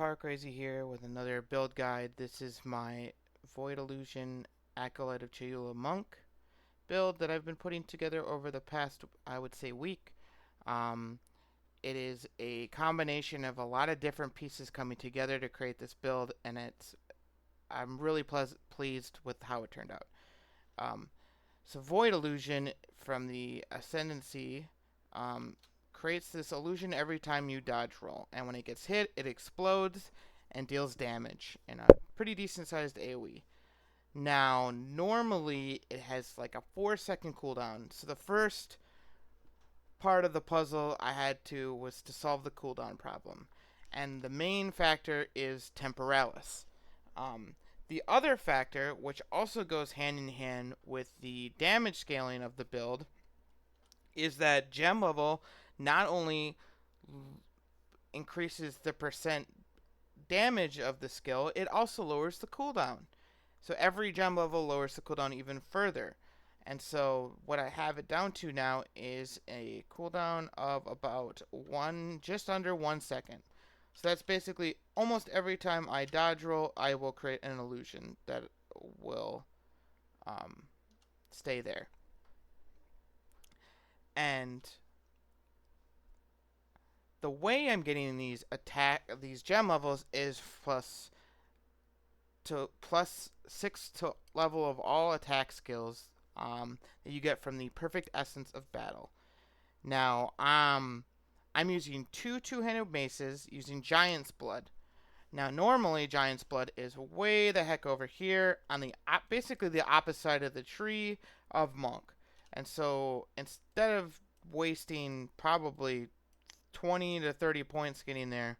Power Crazy here with another build guide. This is my Void Illusion Acolyte of Chayula Monk build that I've been putting together over the past, I would say, week. Um, it is a combination of a lot of different pieces coming together to create this build, and I'm really pleased with how it turned out. Um, so Void Illusion from the Ascendancy um, creates this illusion every time you dodge roll, and when it gets hit, it explodes and deals damage in a pretty decent sized AoE. Now, normally it has like a 4-second cooldown, so the first part of the puzzle I had to was to solve the cooldown problem, and the main factor is Temporalis. Um, the other factor, which also goes hand in hand with the damage scaling of the build, is that gem level not only increases the percent damage of the skill, it also lowers the cooldown. So every gem level lowers the cooldown even further. And so what I have it down to now is a cooldown of about just under 1 second. So that's basically almost every time I dodge roll, I will create an illusion that will um, stay there. And the way I'm getting these gem levels is plus 6 to level of all attack skills that you get from the perfect essence of battle. Now, I'm using two-handed maces using Giant's Blood. Now, normally Giant's Blood is way the heck over here on basically the opposite side of the tree of Monk. And so instead of wasting probably 20 to 30 points getting there,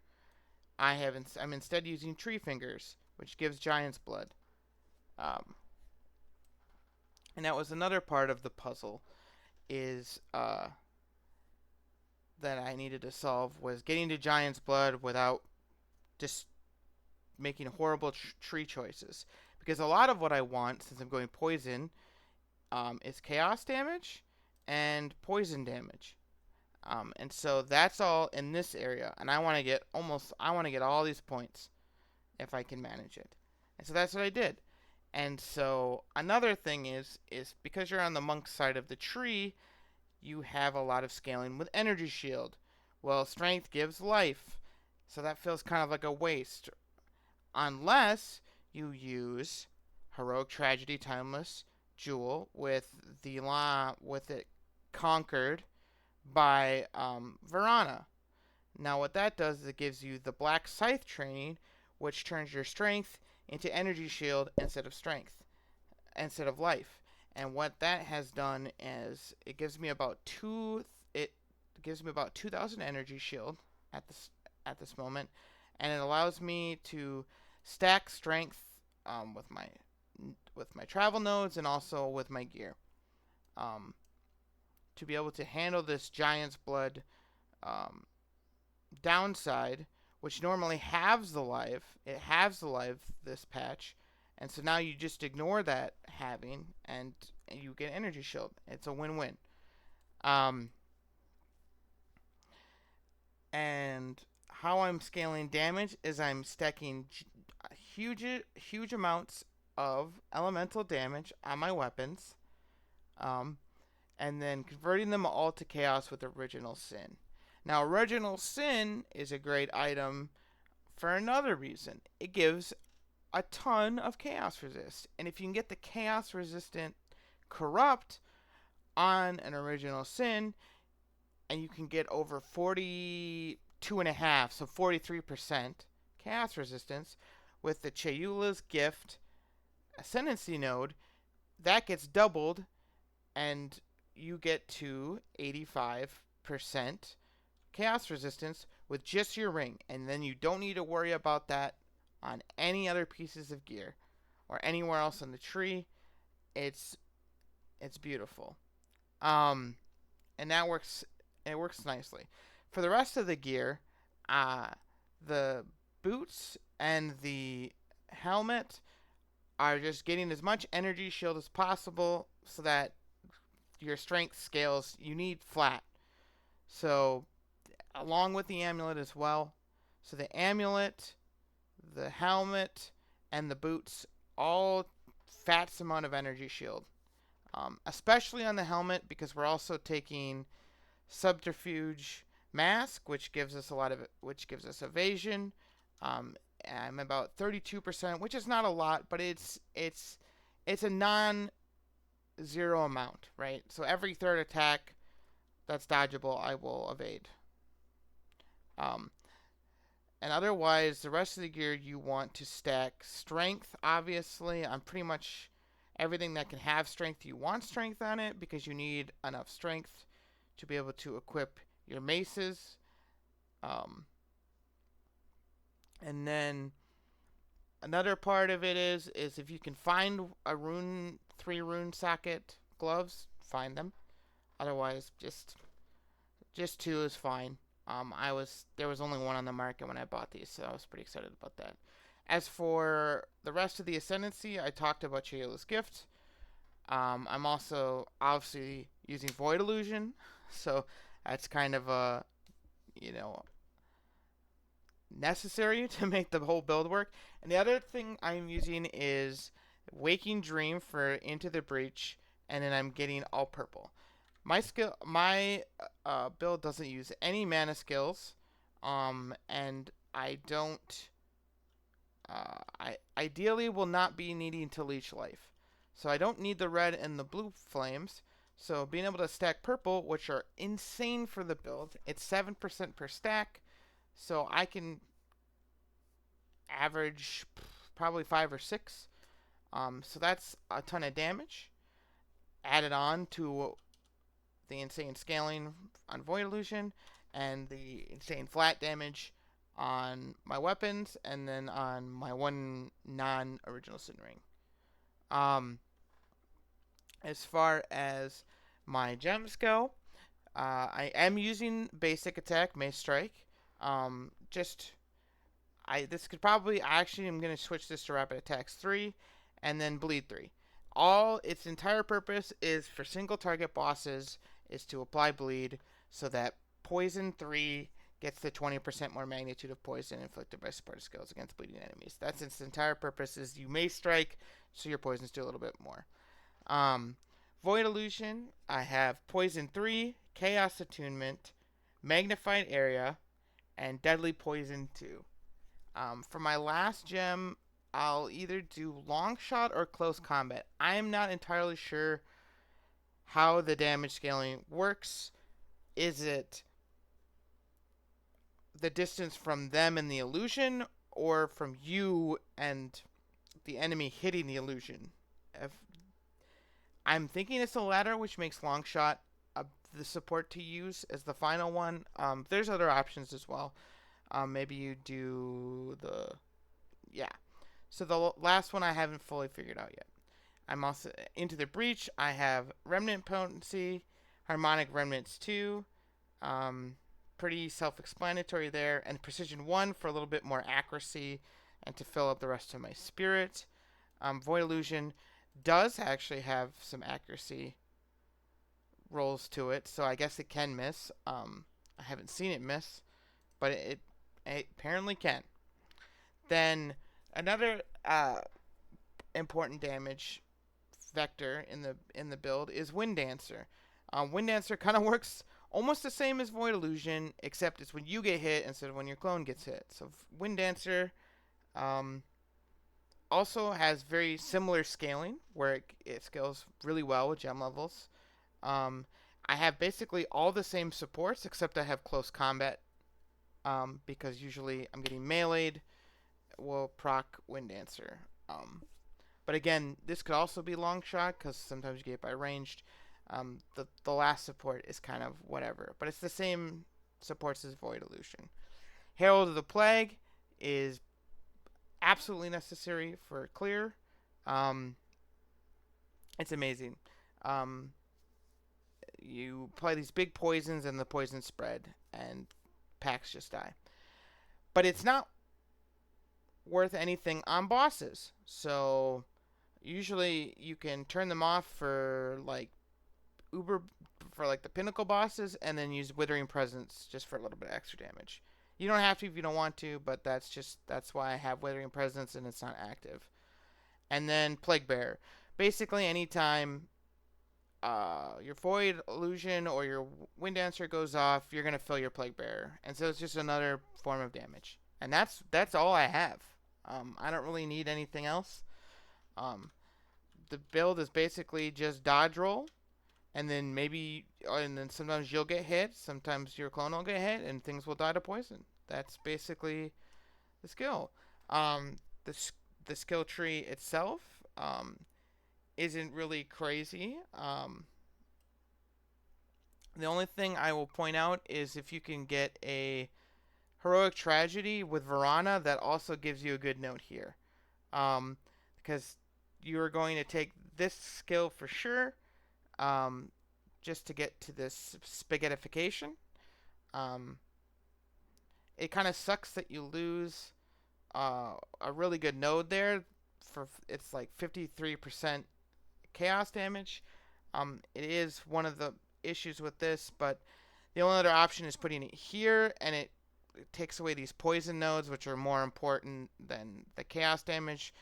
I'm instead using Tree Fingers, which gives Giant's Blood. Um, and that was another part of the puzzle is that I needed to solve was getting to Giant's Blood without just making horrible tree choices. Because a lot of what I want, since I'm going poison, is chaos damage and poison damage. And so that's all in this area, and I want to get all these points if I can manage it. And so that's what I did. And so another thing is because you're on the monk side of the tree, you have a lot of scaling with energy shield. Well, strength gives life, so that feels kind of like a waste, unless you use Heroic Tragedy Timeless Jewel with it conquered by Verana. Now what that does is it gives you the Black Scythe training, which turns your strength into energy shield instead of life. And what that has done is it gives me about 2,000 energy shield at this moment, and it allows me to stack strength with my travel nodes and also with my gear. To be able to handle this Giant's Blood downside, which normally halves the life. It halves the life this patch, and so now you just ignore that halving, and you get energy shield. It's a win-win. And how I'm scaling damage is I'm stacking huge amounts of elemental damage on my weapons, and then converting them all to chaos with Original Sin. Now, Original Sin is a great item for another reason. It gives a ton of chaos resist, and if you can get the chaos resistant corrupt on an Original Sin, and you can get over 42.5, so 43% chaos resistance with the Chayula's Gift Ascendancy node, that gets doubled, and you get to 85% chaos resistance with just your ring, and then you don't need to worry about that on any other pieces of gear or anywhere else on the tree. It's beautiful, and that works. It works nicely. For the rest of the gear, the boots and the helmet are just getting as much energy shield as possible so that your strength scales. You need flat, so along with the amulet as well. So the amulet the helmet, and the boots all fats amount of energy shield. Especially on the helmet because we're also taking subterfuge mask, which gives us which gives us evasion. Um, I'm about 32%, which is not a lot, but it's a non-zero amount, right? So every third attack that's dodgeable, I will evade. Um, and otherwise, the rest of the gear you want to stack strength. Obviously, on pretty much everything that can have strength, you want strength on it because you need enough strength to be able to equip your maces. Um, and then another part of it is if you can find a 3 rune socket gloves, find them. Otherwise, just 2 is fine. There was only 1 on the market when I bought these, so I was pretty excited about that. As for the rest of the Ascendancy, I talked about Chayula's gift. I'm also obviously using Void Illusion, so that's kind of a, you know, necessary to make the whole build work. And the other thing I'm using is Waking Dream for Into the Breach, and then I'm getting all purple. My build doesn't use any mana skills, and I don't. I ideally will not be needing to leech life, so I don't need the red and the blue flames. So being able to stack purple, which are insane for the build, it's 7% per stack, so I can average probably 5 or 6. So that's a ton of damage. Added on to the insane scaling on Void Illusion and the insane flat damage on my weapons, and then on my 1 non-original Sin Ring. As far as my gems go, I am using basic attack, Mace Strike. This could probably, actually I'm going to switch this to Rapid Attacks 3 and then Bleed 3. Its entire purpose is for single target bosses is to apply bleed so that Poison 3 gets the 20% more magnitude of poison inflicted by supported skills against bleeding enemies. That's its entire purpose, is you may strike so your poisons do a little bit more. Void Illusion, I have Poison 3, Chaos Attunement, Magnified Area, and Deadly Poison 2. For my last gem, I'll either do long shot or close combat. I am not entirely sure how the damage scaling works. Is it the distance from them and the illusion, or from you and the enemy hitting the illusion? I'm thinking it's the latter, which makes long shot the support to use as the final one. There's other options as well. Maybe you do yeah. So the last one I haven't fully figured out yet. I'm also Into the Breach. I have Remnant Potency, Harmonic Remnants 2. Pretty self-explanatory there, and Precision 1 for a little bit more accuracy and to fill up the rest of my spirit. Void Illusion does actually have some accuracy rolls to it, so I guess it can miss. I haven't seen it miss, but it apparently can. Then another important damage vector in the build is Wind Dancer. Wind Dancer kind of works almost the same as Void Illusion, except it's when you get hit instead of when your clone gets hit. So Wind Dancer also has very similar scaling, where it scales really well with gem levels. I have basically all the same supports, except I have close combat, because usually I'm getting meleeed, will proc Wind Dancer. But again, this could also be long shot, because sometimes you get by ranged. The last support is kind of whatever, but it's the same supports as Void Illusion. Herald of the Plague is absolutely necessary for clear. It's amazing. You apply these big poisons and the poisons spread and packs just die. But it's not worth anything on bosses. So usually you can turn them off for like the pinnacle bosses, and then use Withering Presence just for a little bit of extra damage. You don't have to if you don't want to, but that's why I have Withering Presence and it's not active. And then Plague Bearer. Basically, anytime your Void Illusion or your Wind Dancer goes off, you're gonna fill your Plague Bearer, and so it's just another form of damage. And that's all I have. I don't really need anything else. Um, the build is basically just dodge roll, and then sometimes you'll get hit, sometimes your clone will get hit, and things will die to poison. That's basically the skill. The skill tree itself isn't really crazy. The only thing I will point out is if you can get a Heroic Tragedy with Verana, that also gives you a good note here. Because you are going to take this skill for sure, just to get to this spaghettification. Um, it kind of sucks that you lose a really good node there. It's like 53% chaos damage. It is one of the issues with this, but the only other option is putting it here, and it takes away these poison nodes, which are more important than the chaos damage.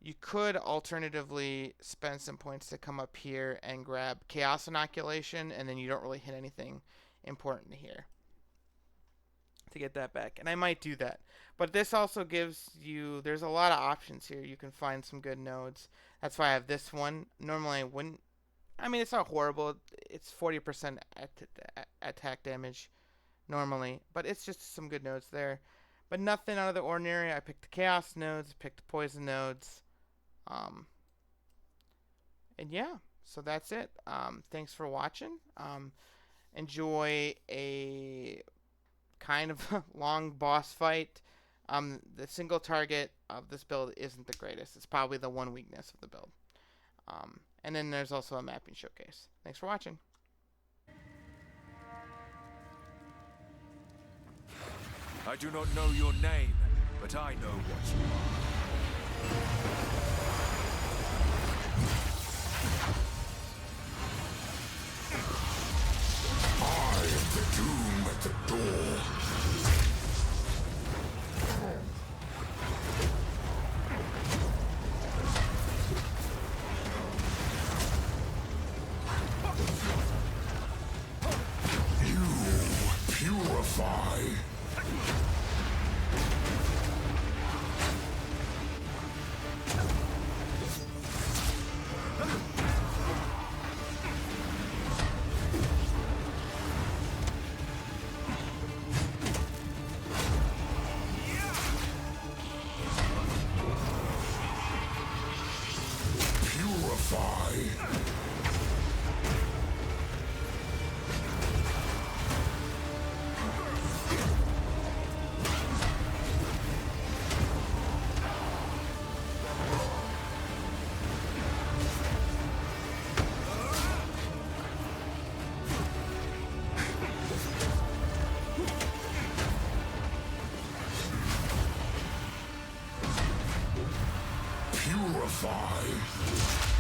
You could alternatively spend some points to come up here and grab Chaos Inoculation, and then you don't really hit anything important here to get that back. And I might do that. But this also gives you, there's a lot of options here. You can find some good nodes. That's why I have this one. Normally I wouldn't. I mean, it's not horrible. It's 40% attack damage normally, but it's just some good nodes there. But nothing out of the ordinary. I picked the Chaos nodes, picked the Poison nodes. And yeah, so that's it. Thanks for watching. Enjoy a kind of long boss fight. The single target of this build isn't the greatest. It's probably the one weakness of the build. And then there's also a mapping showcase. Thanks for watching. I do not know your name, but I know what you are. I am the doom at the door. You purify. Purify.